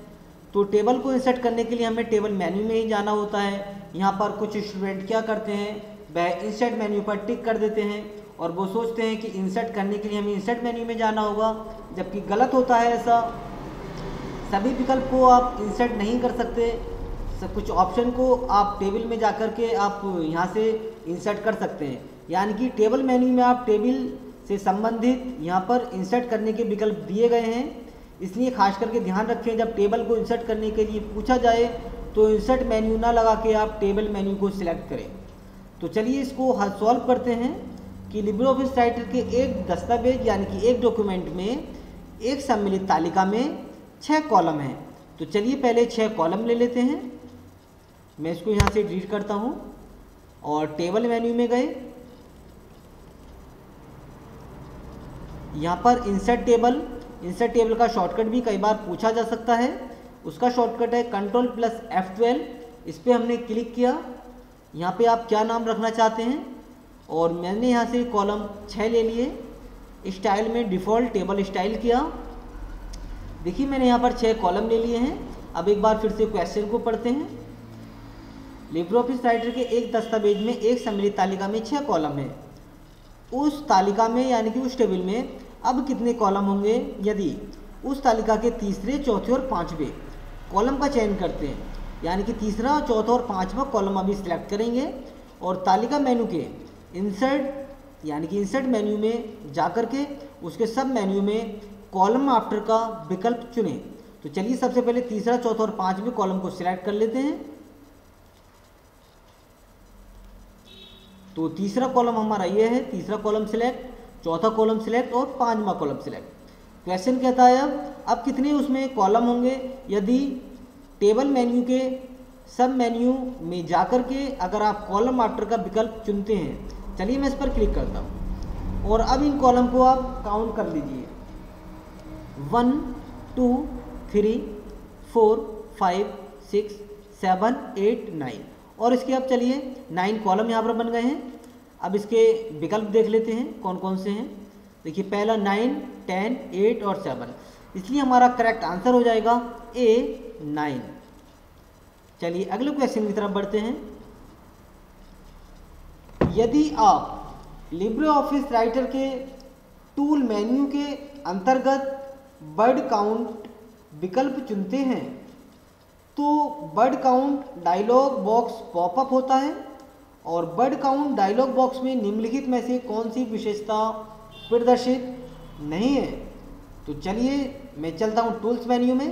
तो टेबल को इंसर्ट करने के लिए हमें टेबल मेन्यू में ही जाना होता है। यहाँ पर कुछ स्टूडेंट क्या करते हैं, वह इंसर्ट मेन्यू पर टिक कर देते हैं और वो सोचते हैं कि इंसर्ट करने के लिए हमें इंसर्ट मेन्यू में जाना होगा, जबकि गलत होता है ऐसा। सभी विकल्प को आप इंसर्ट नहीं कर सकते, कुछ ऑप्शन को आप टेबल में जाकर के आप यहाँ से इंसर्ट कर सकते हैं। यानी कि टेबल मेन्यू में आप टेबल से संबंधित यहाँ पर इंसर्ट करने के विकल्प दिए गए हैं। इसलिए खास करके ध्यान रखें, जब टेबल को इंसर्ट करने के लिए पूछा जाए तो इंसर्ट मेन्यू ना लगा के आप टेबल मेन्यू को सिलेक्ट करें। तो चलिए इसको सॉल्व करते हैं कि लिब्रे ऑफिस राइटर के एक दस्तावेज यानी कि एक डॉक्यूमेंट में एक सम्मिलित तालिका में 6 कॉलम हैं। तो चलिए पहले 6 कॉलम ले लेते हैं। मैं इसको यहाँ से डिलीट करता हूँ और टेबल मेन्यू में गए, यहाँ पर इंसर्ट टेबल का शॉर्टकट भी कई बार पूछा जा सकता है। उसका शॉर्टकट है Ctrl+F12। इस पर हमने क्लिक किया। यहाँ पे आप क्या नाम रखना चाहते हैं, और मैंने यहाँ से कॉलम 6 ले लिए। स्टाइल में डिफ़ॉल्ट टेबल स्टाइल किया। देखिए मैंने यहाँ पर 6 कॉलम ले लिए हैं। अब एक बार फिर से क्वेश्चन को पढ़ते हैं। लिब्रे ऑफिस राइटर के एक दस्तावेज में एक सम्मिलित तालिका में 6 कॉलम है। उस तालिका में यानी कि उस टेबल में अब कितने कॉलम होंगे यदि उस तालिका के तीसरे, चौथे और पाँचवें कॉलम का चयन करते हैं, यानी कि तीसरा, चौथा और पाँचवा कॉलम अभी सिलेक्ट करेंगे और तालिका मेन्यू के इंसर्ट यानी कि इंसर्ट मेन्यू में जाकर के उसके सब मेन्यू में कॉलम आफ्टर का विकल्प चुनें। तो चलिए सबसे पहले तीसरा, चौथा और पाँचवें कॉलम को सिलेक्ट कर लेते हैं। तो तीसरा कॉलम हमारा ये है, तीसरा कॉलम सिलेक्ट, चौथा कॉलम सिलेक्ट और पांचवा कॉलम सिलेक्ट। क्वेश्चन कहता है अब कितने उसमें कॉलम होंगे यदि टेबल मेन्यू के सब मेन्यू में जाकर के अगर आप कॉलम आफ्टर का विकल्प चुनते हैं। चलिए मैं इस पर क्लिक करता हूँ और अब इन कॉलम को आप काउंट कर लीजिए। 1 2 3 4 5 6 7 8 9 और इसके अब चलिए 9 कॉलम यहाँ पर बन गए हैं। अब इसके विकल्प देख लेते हैं कौन कौन से हैं। देखिए पहला 9, 10, 8 और 7, इसलिए हमारा करेक्ट आंसर हो जाएगा A 9। चलिए अगले क्वेश्चन की तरफ बढ़ते हैं। यदि आप लिब्रे ऑफिस राइटर के टूल मेन्यू के अंतर्गत वर्ड काउंट विकल्प चुनते हैं तो word count dialog box popup होता है और वर्ड काउंट डायलॉग बॉक्स में निम्नलिखित में से कौन सी विशेषता प्रदर्शित नहीं है। तो चलिए मैं चलता हूँ टूल्स मेन्यू में।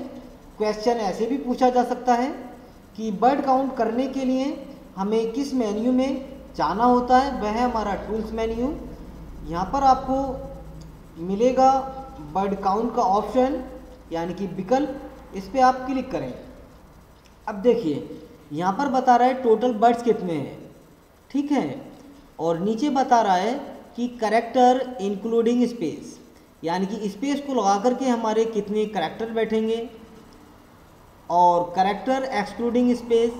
क्वेश्चन ऐसे भी पूछा जा सकता है कि वर्ड काउंट करने के लिए हमें किस मेन्यू में जाना होता है, वह है हमारा टूल्स मेन्यू। यहाँ पर आपको मिलेगा वर्ड काउंट का ऑप्शन यानी कि विकल्प, इस पर आप क्लिक करें। अब देखिए यहाँ पर बता रहा है टोटल वर्ड्स कितने हैं, ठीक है, और नीचे बता रहा है कि करेक्टर इंक्लूडिंग स्पेस, यानी कि स्पेस को लगा करके हमारे कितने करेक्टर बैठेंगे, और करेक्टर एक्सक्लूडिंग स्पेस,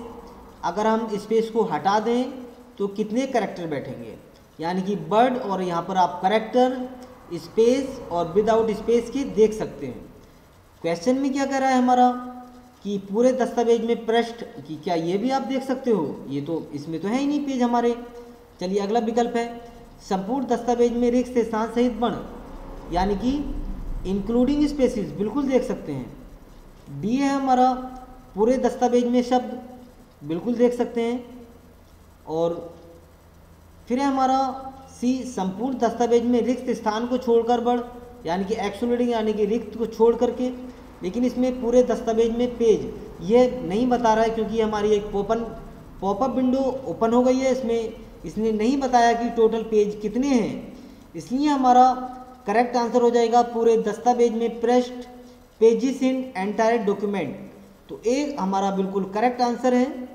अगर हम स्पेस को हटा दें तो कितने करेक्टर बैठेंगे, यानी कि वर्ड और यहाँ पर आप करेक्टर, स्पेस और विदाउट स्पेस के देख सकते हैं। क्वेश्चन में क्या कह रहा है हमारा कि पूरे दस्तावेज में पृष्ठ की, क्या ये भी आप देख सकते हो, ये तो इसमें तो है ही नहीं पेज हमारे। चलिए अगला विकल्प है संपूर्ण दस्तावेज में रिक्त से स्थान सहित वर्ण, यानी कि इंक्लूडिंग स्पेसिस, बिल्कुल देख सकते हैं। डी है हमारा पूरे दस्तावेज में शब्द, बिल्कुल देख सकते हैं। और फिर है हमारा सी संपूर्ण दस्तावेज में रिक्त स्थान को छोड़कर वर्ण, यानी कि एक्सक्लूडिंग यानी कि रिक्त को छोड़ करके। लेकिन इसमें पूरे दस्तावेज में पेज ये नहीं बता रहा है क्योंकि हमारी एक पॉपअप विंडो ओपन हो गई है, इसमें इसने नहीं बताया कि टोटल पेज कितने हैं, इसलिए हमारा करेक्ट आंसर हो जाएगा पूरे दस्तावेज में पृष्ठ, पेजेस इन एंटायर डॉक्यूमेंट। तो एक हमारा बिल्कुल करेक्ट आंसर है।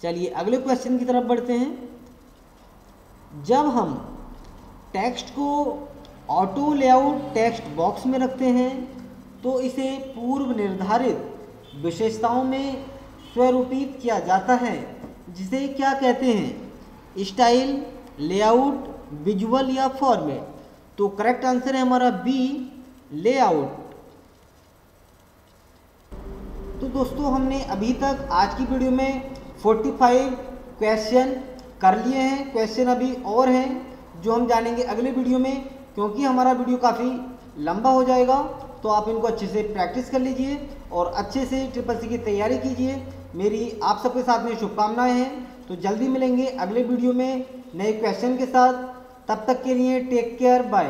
चलिए अगले क्वेश्चन की तरफ बढ़ते हैं। जब हम टेक्स्ट को ऑटो लेआउट टेक्स्ट बॉक्स में रखते हैं तो इसे पूर्व निर्धारित विशेषताओं में स्वरूपित किया जाता है, जिसे क्या कहते हैं, स्टाइल, लेआउट, विजुअल या फॉर्मेट। तो करेक्ट आंसर है हमारा बी, लेआउट। तो दोस्तों हमने अभी तक आज की वीडियो में 45 क्वेश्चन कर लिए हैं। क्वेश्चन अभी और हैं जो हम जानेंगे अगले वीडियो में, क्योंकि हमारा वीडियो काफ़ी लंबा हो जाएगा। तो आप इनको अच्छे से प्रैक्टिस कर लीजिए और अच्छे से ट्रिपल-सी की तैयारी कीजिए। मेरी आप सबके साथ में शुभकामनाएं हैं। तो जल्दी मिलेंगे अगले वीडियो में नए क्वेश्चन के साथ। तब तक के लिए टेक केयर, बाय।